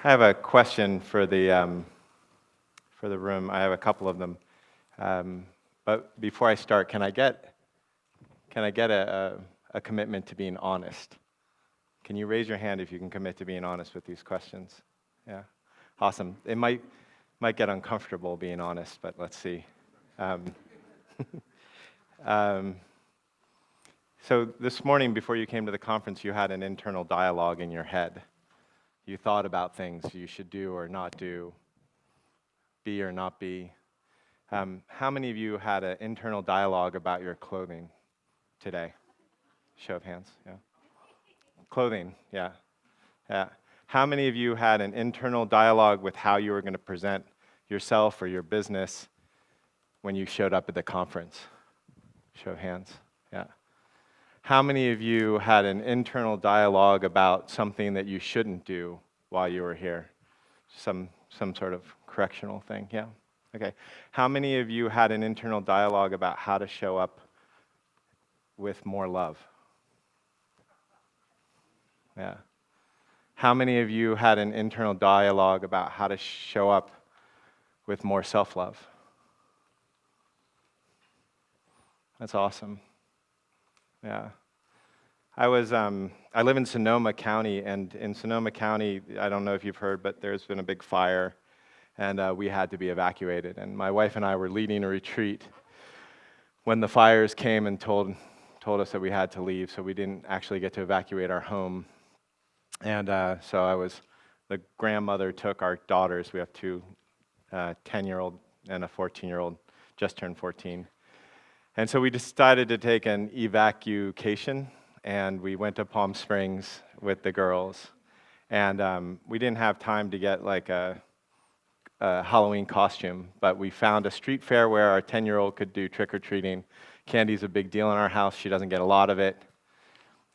I have a question for the room. I have a couple of them, but before I start, can I get a commitment to being honest? Can you raise your hand if you can commit to being honest with these questions? Yeah, awesome. It might get uncomfortable being honest, but let's see. So this morning, before you came to the conference, you had an internal dialogue in your head. You thought about things you should do or not do, be or not be. How many of you had an internal dialogue about your clothing today? Show of hands, yeah. Clothing, yeah. Yeah. How many of you had an internal dialogue with how you were going to present yourself or your business when you showed up at the conference? Show of hands, yeah. How many of you had an internal dialogue about something that you shouldn't do while you were here? Some sort of correctional thing, yeah? Okay. How many of you had an internal dialogue about how to show up with more love? Yeah. How many of you had an internal dialogue about how to show up with more self-love? That's awesome. Yeah. I live in Sonoma County, and in Sonoma County, I don't know if you've heard, but there's been a big fire, and we had to be evacuated. And my wife and I were leading a retreat when the fires came and told us that we had to leave, so we didn't actually get to evacuate our home. And so the grandmother took our daughters. We have two, 10-year-old and a 14-year-old, just turned 14. And so we decided to take an evacuation, and we went to Palm Springs with the girls. And we didn't have time to get like a Halloween costume, but we found a street fair where our 10-year-old could do trick-or-treating. Candy's a big deal in our house. She doesn't get a lot of it.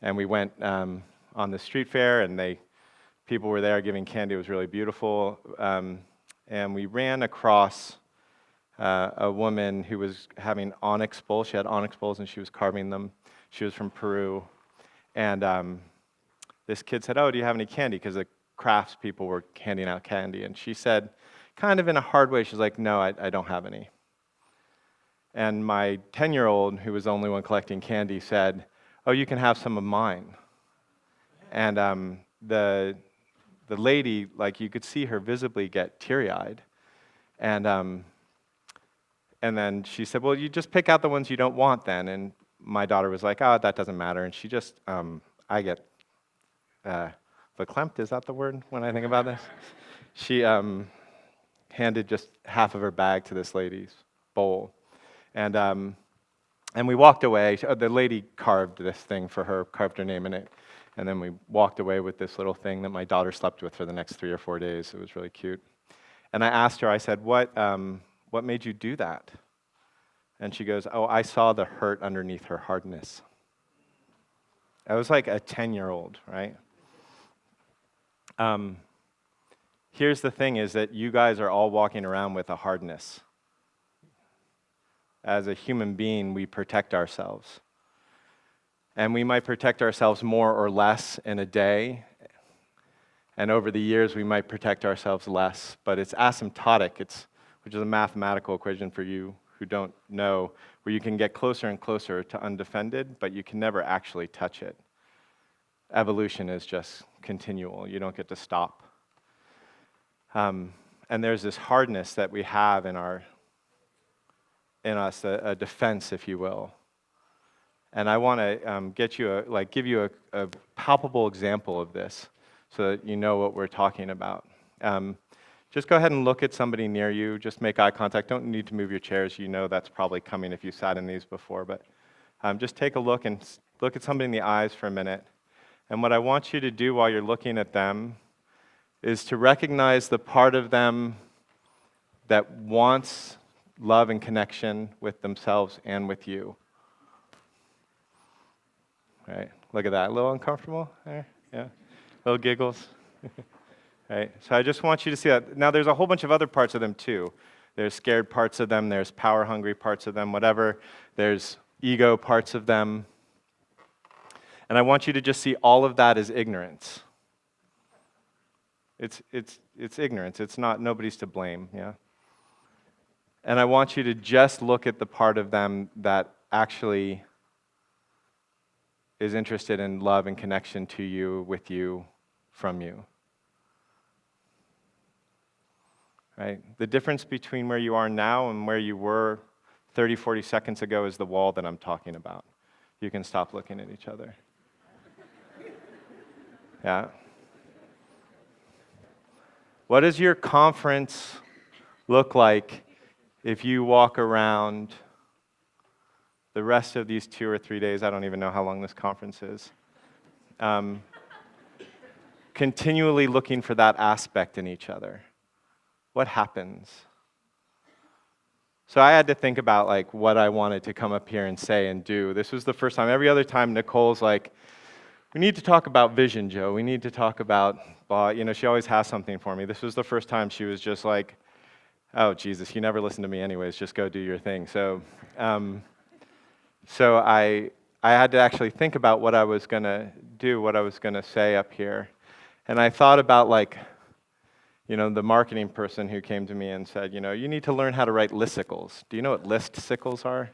And we went on the street fair, and people were there giving candy. It was really beautiful. And we ran across a woman who was having onyx bowls. She had onyx bowls, and she was carving them. She was from Peru. And this kid said, "Oh, do you have any candy?" Because the crafts people were handing out candy. And she said, kind of in a hard way, she's like, "No, I don't have any." And my 10-year-old, who was the only one collecting candy, said, "Oh, you can have some of mine." And the lady, like, you could see her visibly get teary-eyed. And then she said, "Well, you just pick out the ones you don't want then." And my daughter was like, "Oh, that doesn't matter." And she just, I get verklempt, is that the word when I think about this? She handed just half of her bag to this lady's bowl. And we walked away. The lady carved this thing for her, carved her name in it. And then we walked away with this little thing that my daughter slept with for the next 3 or 4 days. It was really cute. And I asked her, I said, what made you do that? And she goes, "Oh, I saw the hurt underneath her hardness." I was like a 10-year-old, right? Here's the thing is that you guys are all walking around with a hardness. As a human being, we protect ourselves. And we might protect ourselves more or less in a day. And over the years, we might protect ourselves less. But it's asymptotic, which is a mathematical equation for you who don't know, where you can get closer and closer to undefended, but you can never actually touch it. Evolution is just continual. You don't get to stop. And there's this hardness that we have in us, a defense, if you will. And I want to give you a palpable example of this so that you know what we're talking about. Just go ahead and look at somebody near you. Just make eye contact. Don't need to move your chairs. You know that's probably coming if you sat in these before. But just take a look and look at somebody in the eyes for a minute. And what I want you to do while you're looking at them is to recognize the part of them that wants love and connection with themselves and with you. Right? Look at that. A little uncomfortable there? Yeah. Little giggles. Right? So I just want you to see that. Now, there's a whole bunch of other parts of them, too. There's scared parts of them. There's power-hungry parts of them, whatever. There's ego parts of them. And I want you to just see all of that as ignorance. It's ignorance. It's not, nobody's to blame, yeah? And I want you to just look at the part of them that actually is interested in love and connection to you, with you, from you. Right? The difference between where you are now and where you were 30, 40 seconds ago is the wall that I'm talking about. You can stop looking at each other. Yeah? What does your conference look like if you walk around the rest of these 2 or 3 days? I don't even know how long this conference is. Continually looking for that aspect in each other. What happens? So I had to think about like what I wanted to come up here and say and do. This was the first time. Every other time Nicole's like, we need to talk about vision, Joe. We need to talk about, she always has something for me. This was the first time she was just like, oh, Jesus, you never listen to me anyways. Just go do your thing. So I had to actually think about what I was going to do, what I was going to say up here. And I thought about like, the marketing person who came to me and said, you need to learn how to write listicles. Do you know what listicles are?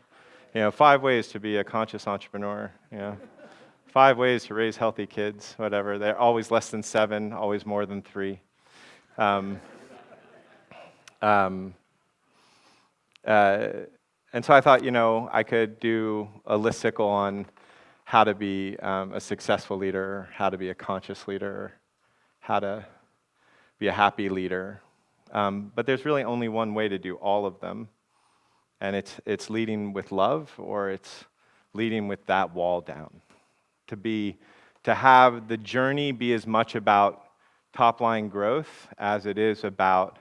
5 ways to be a conscious entrepreneur. 5 ways to raise healthy kids, whatever. They're always less than 7, always more than 3. And so I thought, I could do a listicle on how to be a successful leader, how to be a conscious leader, how to be a happy leader. But there's really only one way to do all of them, and it's leading with love, or it's leading with that wall down. To have the journey be as much about top-line growth as it is about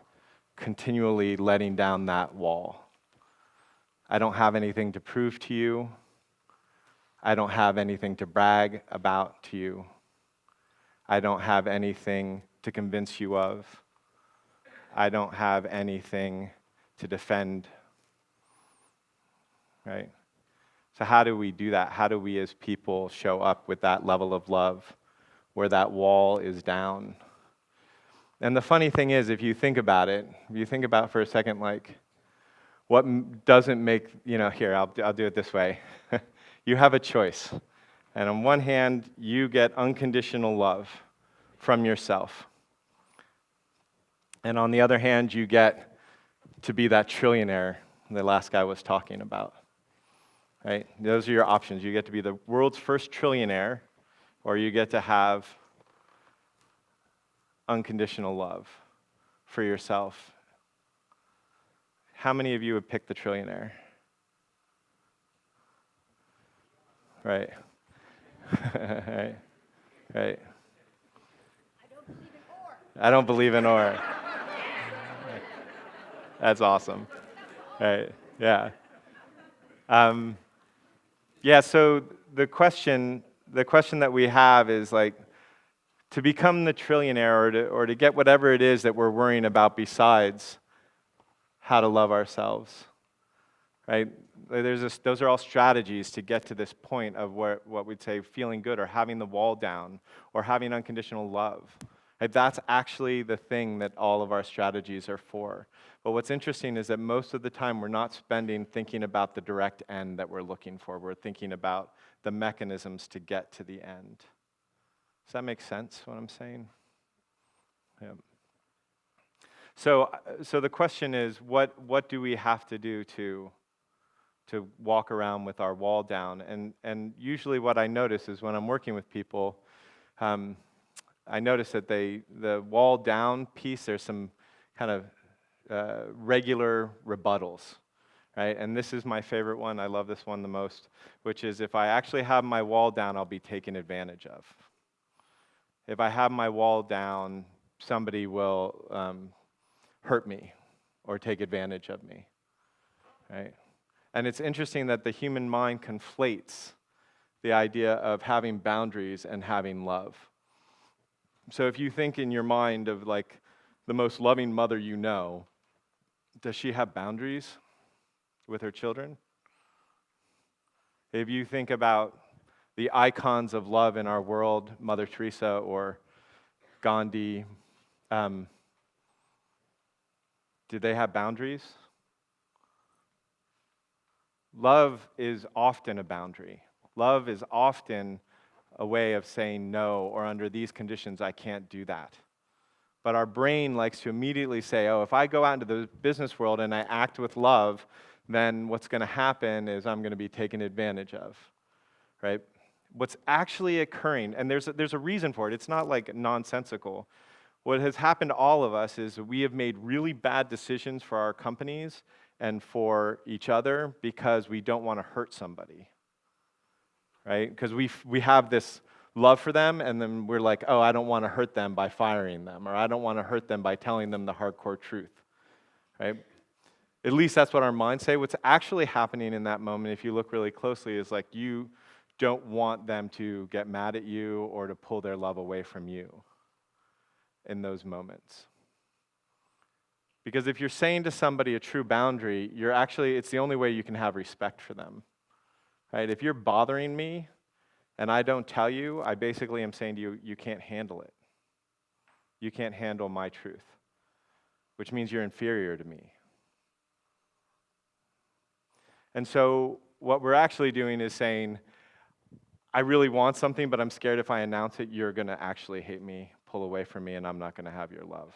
continually letting down that wall. I don't have anything to prove to you. I don't have anything to brag about to you. I don't have anything to convince you of. I don't have anything to defend. Right? So how do we do that? How do we as people show up with that level of love where that wall is down? And the funny thing is, if you think about it, for a second, like, what doesn't make, here, I'll do it this way. You have a choice. And on one hand, you get unconditional love from yourself. And on the other hand, you get to be that trillionaire the last guy was talking about. Right? Those are your options. You get to be the world's first trillionaire, or you get to have unconditional love for yourself. How many of you would pick the trillionaire? Right. Right. Right. I don't believe in or. That's awesome. Right. Yeah. So the question that we have is like, to become the trillionaire, or to get whatever it is that we're worrying about besides how to love ourselves, right? Those are all strategies to get to this point of what we'd say feeling good, or having the wall down, or having unconditional love. Right? That's actually the thing that all of our strategies are for. But what's interesting is that most of the time we're not spending thinking about the direct end that we're looking for. We're thinking about the mechanisms to get to the end. Does that make sense, what I'm saying? Yeah. So the question is, what do we have to do to walk around with our wall down? And usually what I notice is when I'm working with people, I notice that the wall down piece, there's some kind of regular rebuttals, right? And this is my favorite one. I love this one the most, which is, if I actually have my wall down, I'll be taken advantage of. If I have my wall down, somebody will hurt me or take advantage of me, right? And it's interesting that the human mind conflates the idea of having boundaries and having love. So if you think in your mind of like the most loving mother you know, does she have boundaries with her children? If you think about the icons of love in our world, Mother Teresa or Gandhi, Um, did they have boundaries? Love is often a boundary. Love is often a way of saying no, or under these conditions, I can't do that. But our brain likes to immediately say, oh, if I go out into the business world and I act with love, then what's going to happen is I'm going to be taken advantage of, right? What's actually occurring, and there's a reason for it. It's not like nonsensical. What has happened to all of us is we have made really bad decisions for our companies and for each other because we don't want to hurt somebody, right? Because we have this love for them, and then we're like, oh, I don't want to hurt them by firing them, or I don't want to hurt them by telling them the hardcore truth, right? At least that's what our minds say. What's actually happening in that moment, if you look really closely, is like you don't want them to get mad at you or to pull their love away from you in those moments. Because if you're saying to somebody a true boundary, it's the only way you can have respect for them, right? If you're bothering me and I don't tell you, I basically am saying to you, you can't handle it. You can't handle my truth, which means you're inferior to me. And so what we're actually doing is saying, I really want something, but I'm scared if I announce it, you're going to actually hate me, pull away from me, and I'm not going to have your love.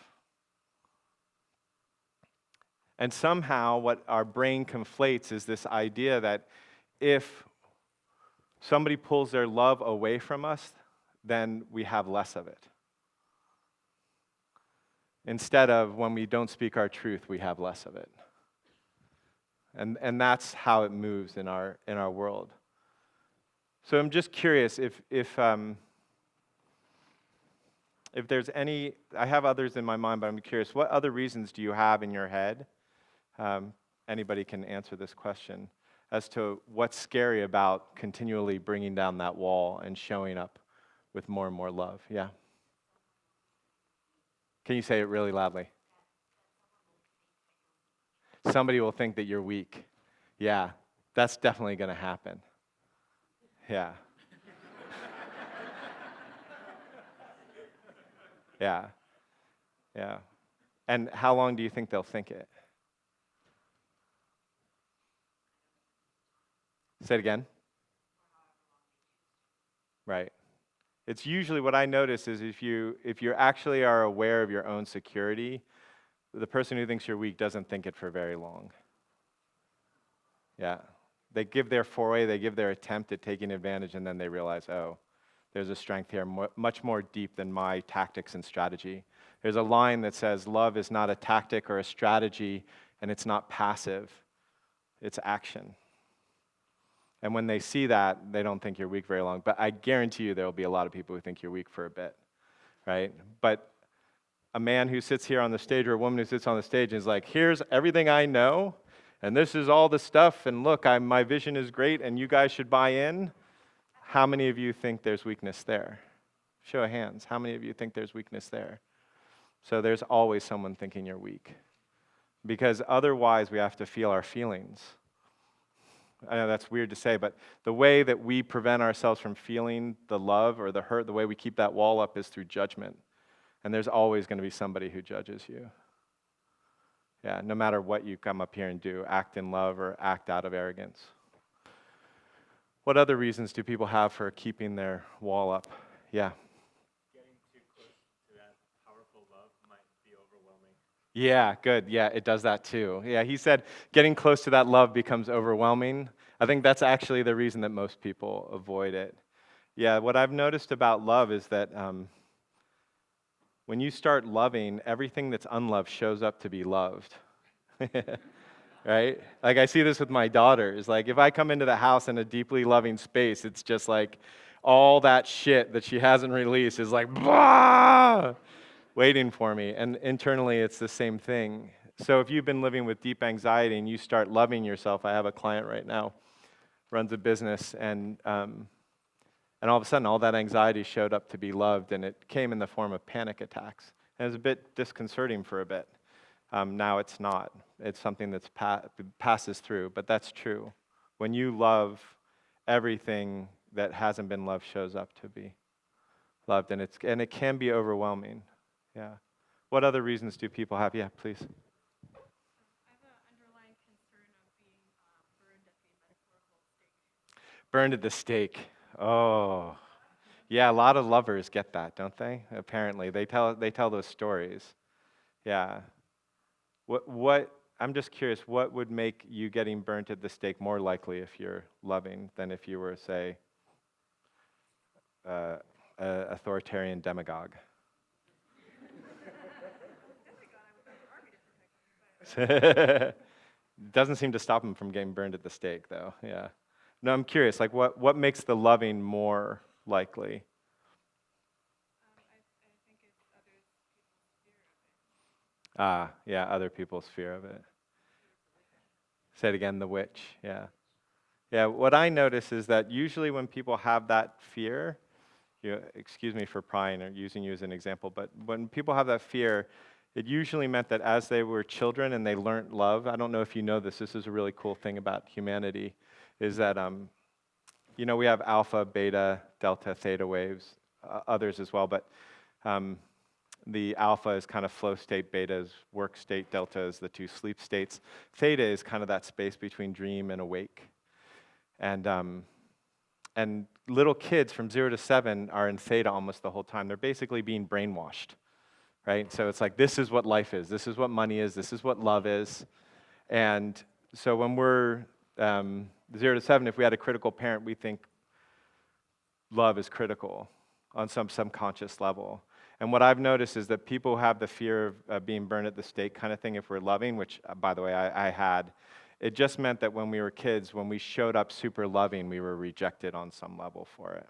And somehow what our brain conflates is this idea that if somebody pulls their love away from us, then we have less of it. Instead of when we don't speak our truth, we have less of it. And that's how it moves in our world. So I'm just curious if there's any, I have others in my mind, but I'm curious, what other reasons do you have in your head? Anybody can answer this question as to what's scary about continually bringing down that wall and showing up with more and more love. Yeah. Can you say it really loudly? Somebody will think that you're weak. Yeah, that's definitely going to happen. Yeah. Yeah. Yeah. And how long do you think they'll think it? Say it again. Right. It's usually what I notice is if you actually are aware of your own security, the person who thinks you're weak doesn't think it for very long. Yeah. They give their foray, they give their attempt at taking advantage, and then they realize, oh, there's a strength here much more deep than my tactics and strategy. There's a line that says, love is not a tactic or a strategy, and it's not passive. It's action. And when they see that, they don't think you're weak very long. But I guarantee you there will be a lot of people who think you're weak for a bit, right? But a man who sits here on the stage or a woman who sits on the stage and is like, here's everything I know, and this is all the stuff, and look, my vision is great, and you guys should buy in. How many of you think there's weakness there? Show of hands. How many of you think there's weakness there? So there's always someone thinking you're weak. Because otherwise we have to feel our feelings. I know that's weird to say, but the way that we prevent ourselves from feeling the love or the hurt, the way we keep that wall up is through judgment. And there's always going to be somebody who judges you. Yeah, no matter what you come up here and do, act in love or act out of arrogance. What other reasons do people have for keeping their wall up? Yeah. Getting too close to that powerful love might be overwhelming. Yeah, good. Yeah, it does that too. Yeah, he said getting close to that love becomes overwhelming. I think that's actually the reason that most people avoid it. Yeah, what I've noticed about love is that when you start loving, everything that's unloved shows up to be loved. Right? Like I see this with my daughters. Like if I come into the house in a deeply loving space, it's just like all that shit that she hasn't released is like, bah! Waiting for me. And internally, it's the same thing. So if you've been living with deep anxiety and you start loving yourself, I have a client right now, runs a business, and all of a sudden, all that anxiety showed up to be loved, and it came in the form of panic attacks. And it was a bit disconcerting for a bit. Now it's not. It's something that passes through, but that's true. When you love, everything that hasn't been loved shows up to be loved, and it can be overwhelming. Yeah. What other reasons do people have? Yeah, please. I have an underlying concern of being burned at the metaphorical stake. Burned at the stake. Oh, yeah. A lot of lovers get that, don't they? Apparently, they tell those stories. Yeah. What? I'm just curious. What would make you getting burnt at the stake more likely if you're loving than if you were, say, a authoritarian demagogue? Doesn't seem to stop him from getting burned at the stake, though. Yeah. No, I'm curious. Like, what makes the loving more likely? I think it's other people's fear of it. Ah, yeah, other people's fear of it. Say it again, the witch. Yeah. Yeah, what I notice is that usually when people have that fear, excuse me for prying or using you as an example, but when people have that fear, it usually meant that as they were children and they learned love, I don't know if you know this is a really cool thing about humanity, is that, we have alpha, beta, delta, theta waves, others as well, but the alpha is kind of flow state, beta is work state, delta is the two sleep states. Theta is kind of that space between dream and awake. And little kids from 0 to 7 are in theta almost the whole time. They're basically being brainwashed, right? So it's like, this is what life is. This is what money is. This is what love is. And so when we're 0 to 7, if we had a critical parent, we think love is critical on some subconscious level. And what I've noticed is that people have the fear of being burned at the stake kind of thing if we're loving, which, by the way, I had. It just meant that when we were kids, when we showed up super loving, we were rejected on some level for it.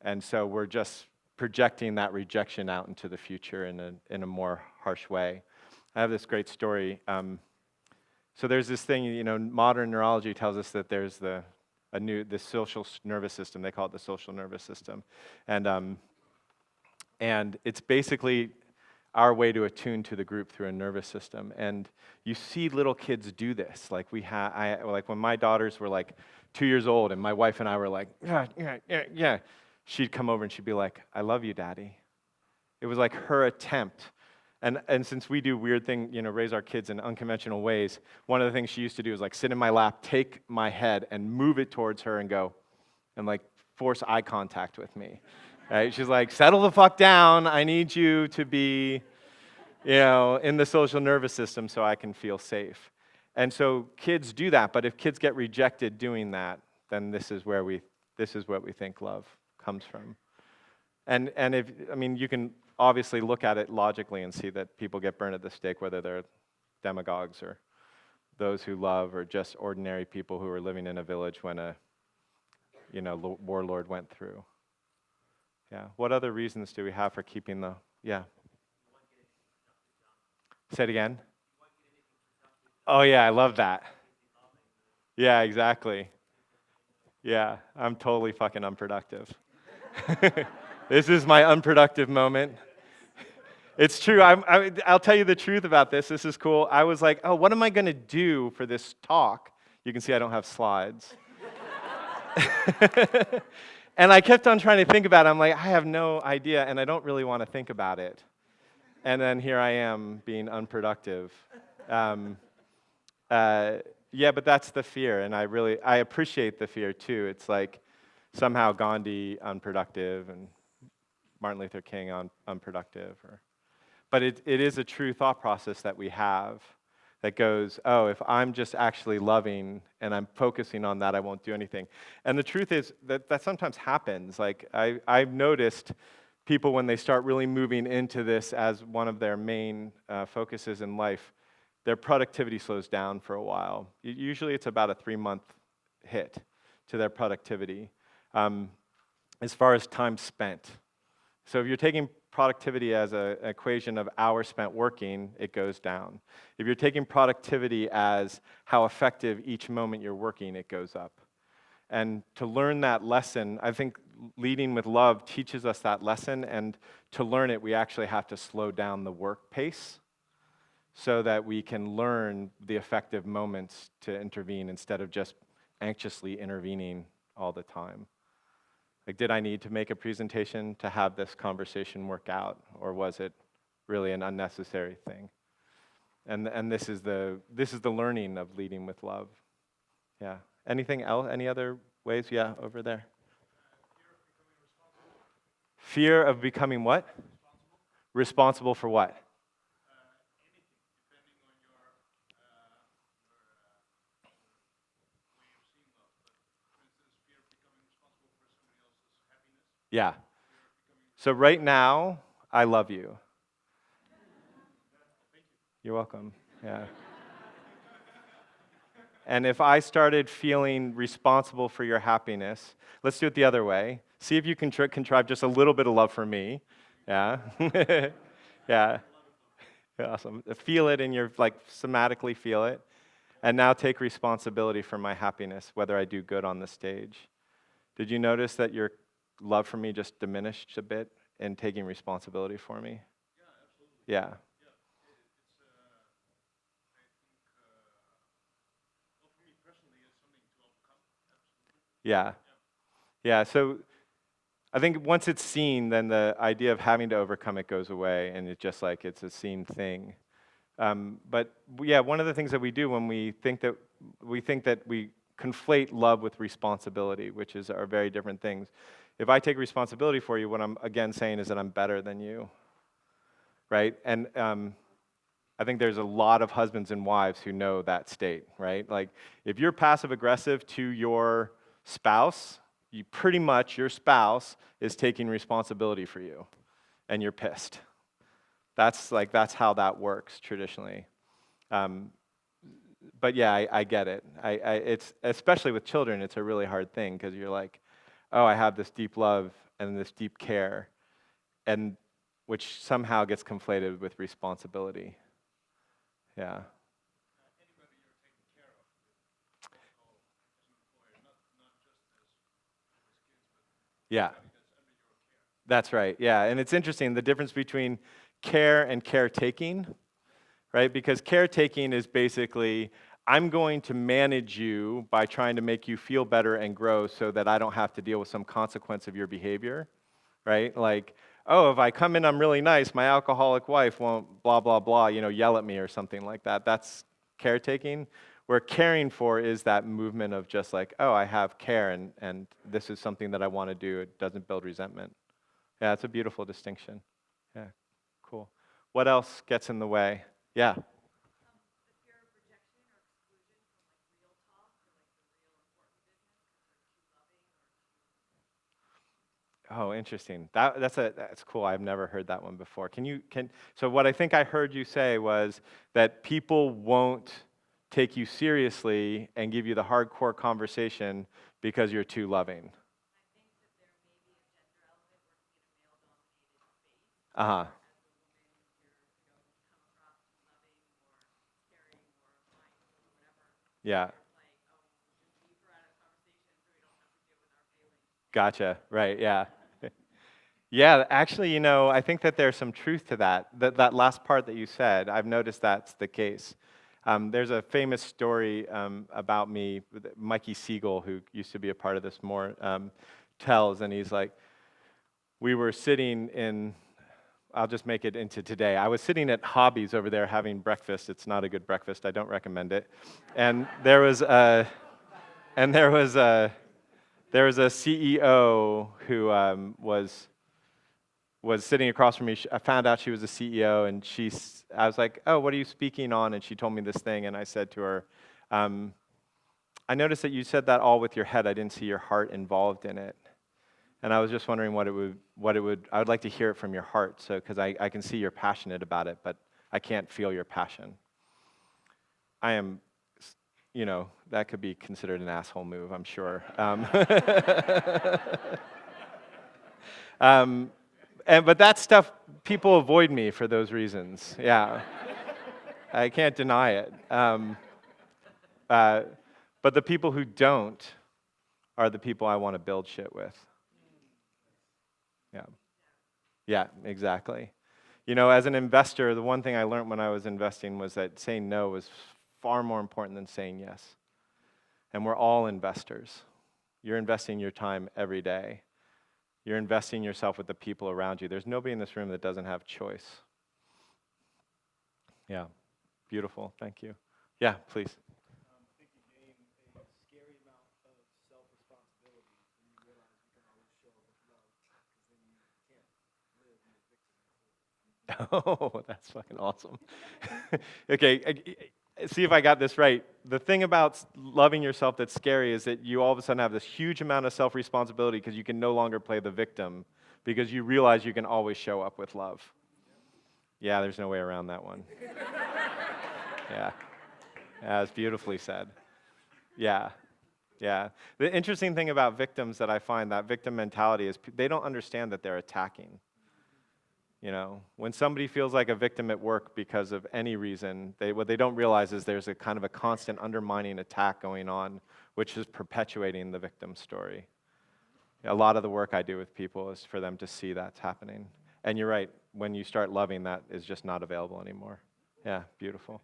And so we're just projecting that rejection out into the future in a more harsh way. I have this great story. So there's this thing, modern neurology tells us that there's the social nervous system. They call it the social nervous system. And it's basically our way to attune to the group through a nervous system. And you see little kids do this. Like like when my daughters were like 2 years old and my wife and I were like, yeah. She'd come over and she'd be like, I love you, Daddy. It was like her attempt. And since we do weird things, raise our kids in unconventional ways, one of the things she used to do is like sit in my lap, take my head and move it towards her and go, and like force eye contact with me. Right? She's like, settle the fuck down. I need you to be, in the social nervous system so I can feel safe. And so kids do that, but if kids get rejected doing that, then this is what we think love comes from. And you can obviously look at it logically and see that people get burned at the stake, whether they're demagogues or those who love or just ordinary people who are living in a village when a warlord went through. Yeah. What other reasons do we have for keeping yeah. Say it again. Oh yeah, I love that. Yeah, exactly. Yeah, I'm totally fucking unproductive. This is my unproductive moment. It's true. I'll tell you the truth about this. This is cool. I was like, oh, what am I going to do for this talk? You can see I don't have slides. And I kept on trying to think about it. I'm like, I have no idea, and I don't really want to think about it. And then here I am being unproductive. Yeah, but that's the fear, and I appreciate the fear too. It's like somehow Gandhi unproductive and Martin Luther King unproductive. But it is a true thought process that we have that goes, oh, if I'm just actually loving and I'm focusing on that, I won't do anything. And the truth is that sometimes happens. Like I've noticed people when they start really moving into this as one of their main focuses in life, their productivity slows down for a while. Usually it's about a 3-month hit to their productivity as far as time spent. So if you're taking productivity as an equation of hours spent working, it goes down. If you're taking productivity as how effective each moment you're working, it goes up. And to learn that lesson, I think leading with love teaches us that lesson, and to learn it, we actually have to slow down the work pace so that we can learn the effective moments to intervene instead of just anxiously intervening all the time. Like, did I need to make a presentation to have this conversation work out, or was it really an unnecessary thing. And this is the learning of leading with love. Yeah. Anything else? Any other ways? Yeah, over there. Fear of becoming what? Responsible for what? Yeah. So right now, I love you. You're welcome. Yeah. And if I started feeling responsible for your happiness, let's do it the other way. See if you can contrive just a little bit of love for me. Yeah. Yeah. Awesome. Feel it in your, like, somatically feel it. And now take responsibility for my happiness, whether I do good on the stage. Did you notice that your love for me just diminished a bit in taking responsibility for me? Yeah. Yeah. Yeah. So I think once it's seen, then the idea of having to overcome it goes away, and it's just like it's a seen thing. But yeah, one of the things that we do when we think that we conflate love with responsibility, which are very different things. If I take responsibility for you, what I'm again saying is that I'm better than you, right? And I think there's a lot of husbands and wives who know that state, right? Like, if you're passive aggressive to your spouse, your spouse is taking responsibility for you, and you're pissed. That's how that works traditionally. But yeah, I get it. It's especially with children, it's a really hard thing because you're like, oh, I have this deep love and this deep care, and which somehow gets conflated with responsibility. Yeah. Yeah. That's right. Yeah, and it's interesting the difference between care and caretaking, right? Because caretaking is basically, I'm going to manage you by trying to make you feel better and grow so that I don't have to deal with some consequence of your behavior, right? Like, oh, if I come in, I'm really nice, my alcoholic wife won't blah, blah, blah, yell at me or something like that. That's caretaking. Where caring for is that movement of just like, oh, I have care and this is something that I want to do. It doesn't build resentment. Yeah, it's a beautiful distinction. Yeah, cool. What else gets in the way? Yeah. The fear of rejection or exclusion from like real talk or like the real important business because they're too loving or too. Oh, interesting. That's cool. I've never heard that one before. So what I think I heard you say was that people won't take you seriously and give you the hardcore conversation because you're too loving. Uh-huh. Yeah. Gotcha. Right. Yeah. Yeah. Actually, I think that there's some truth to that. That last part that you said, I've noticed that's the case. There's a famous story about me, Mikey Siegel, who used to be a part of this more, tells, and he's like, we were sitting in, I'll just make it into today. I was sitting at Hobbies over there having breakfast. It's not a good breakfast. I don't recommend it. And there was a CEO who was sitting across from me. I found out she was a CEO, and I was like, oh, what are you speaking on? And she told me this thing, and I said to her, I noticed that you said that all with your head. I didn't see your heart involved in it. And I was just wondering I would like to hear it from your heart, because I can see you're passionate about it, but I can't feel your passion. I am, that could be considered an asshole move, I'm sure. But that stuff, people avoid me for those reasons. Yeah, I can't deny it. But the people who don't are the people I want to build shit with. Yeah. Yeah, exactly. As an investor, the one thing I learned when I was investing was that saying no was far more important than saying yes. And we're all investors. You're investing your time every day. You're investing yourself with the people around you. There's nobody in this room that doesn't have choice. Yeah, beautiful. Thank you. Yeah, please. I think you gain a scary amount of self-responsibility when you realize you can always show up with love, because then you can't live in the victim. Oh, that's fucking awesome. Okay, see if I got this right. The thing about loving yourself that's scary is that you all of a sudden have this huge amount of self-responsibility because you can no longer play the victim because you realize you can always show up with love. Yeah, there's no way around that one. Yeah. Yeah, it's beautifully said. Yeah. Yeah. The interesting thing about victims that I find, that victim mentality, is they don't understand that they're attacking. You know, when somebody feels like a victim at work because of any reason, what they don't realize is there's a kind of a constant undermining attack going on, which is perpetuating the victim story. A lot of the work I do with people is for them to see that's happening. And you're right, when you start loving, that is just not available anymore. Yeah, beautiful.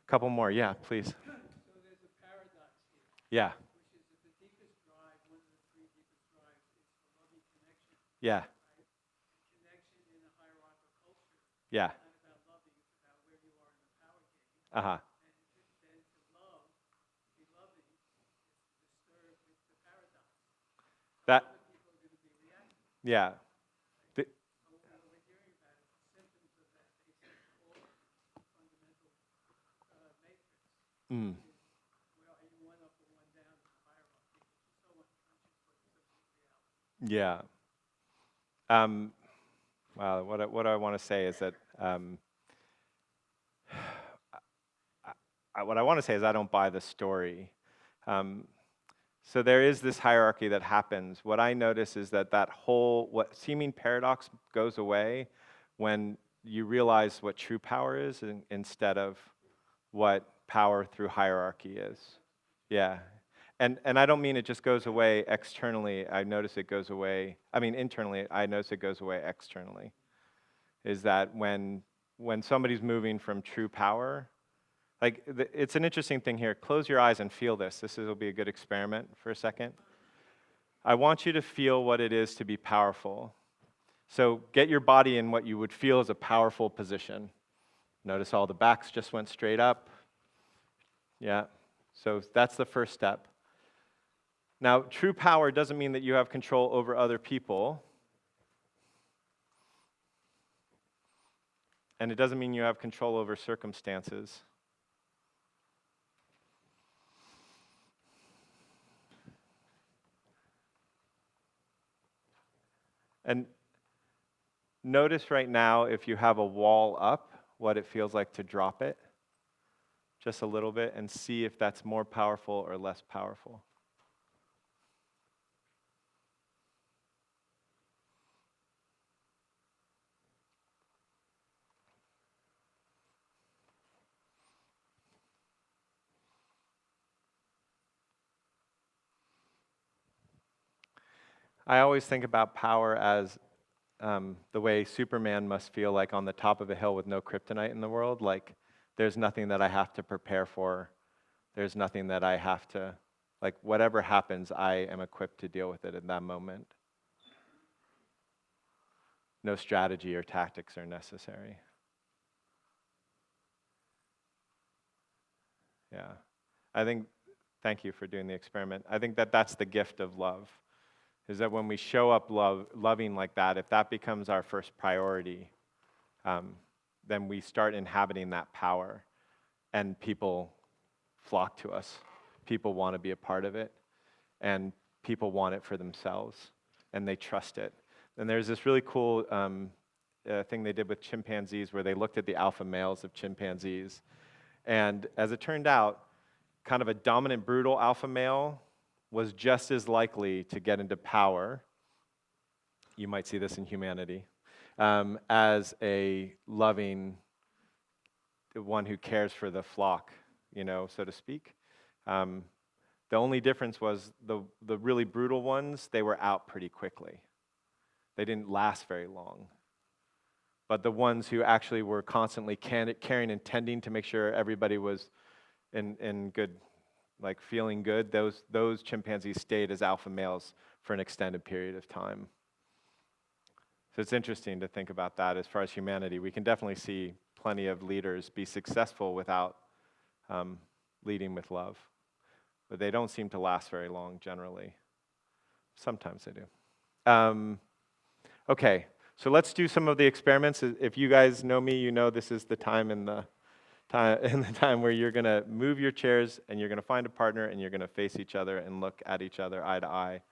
Couple more, yeah, please. So there's a paradox here, Yeah, which is that the deepest drive, one of the three deepest drives, is for loving connection. yeah, Right? And connection in a hierarchical culture yeah, is not about loving, it's about where you are in the power game. uh-huh. And then to love, to be loving, is to disturb the paradox. That, Other people are going to be reacting. yeah. The- So what we're hearing about is the symptoms of that basic core fundamental matrix. mm, Well, are you one up or one down in the hierarchy, which is so unconscious but such a reality. yeah. Wow, what I want to say is that, what I want to say is I don't buy the story. So there is this hierarchy that happens. What I notice is that whole, what seeming paradox goes away when you realize what true power is instead of what power through hierarchy is. Yeah. And I don't mean it just goes away externally. I notice it goes away, I mean internally, I notice it goes away externally. Is that when somebody's moving from true power, like, it's an interesting thing here. Close your eyes and feel this. This will be a good experiment for a second. I want you to feel what it is to be powerful. So get your body in what you would feel as a powerful position. Notice all the backs just went straight up. Yeah. So that's the first step. Now, true power doesn't mean that you have control over other people. And it doesn't mean you have control over circumstances. And notice right now, if you have a wall up, what it feels like to drop it just a little bit and see if that's more powerful or less powerful. I always think about power as the way Superman must feel like on the top of a hill with no kryptonite in the world. Like, there's nothing that I have to prepare for. There's nothing that I have to, like, whatever happens, I am equipped to deal with it in that moment. No strategy or tactics are necessary. Yeah. Thank you for doing the experiment. I think that that's the gift of love. Is that when we show up loving like that, if that becomes our first priority, then we start inhabiting that power, and people flock to us. People want to be a part of it, and people want it for themselves, and they trust it. And there's this really cool thing they did with chimpanzees where they looked at the alpha males of chimpanzees, and as it turned out, kind of a dominant, brutal alpha male was just as likely to get into power, you might see this in humanity, as a loving one who cares for the flock, so to speak. The only difference was the really brutal ones, they were out pretty quickly. They didn't last very long. But the ones who actually were constantly caring and tending to make sure everybody was in good, like feeling good, those chimpanzees stayed as alpha males for an extended period of time. So it's interesting to think about that as far as humanity. We can definitely see plenty of leaders be successful without leading with love. But they don't seem to last very long generally. Sometimes they do. Okay, so let's do some of the experiments. If you guys know me, you know this is the time in the time where you're going to move your chairs and you're going to find a partner and you're going to face each other and look at each other eye to eye.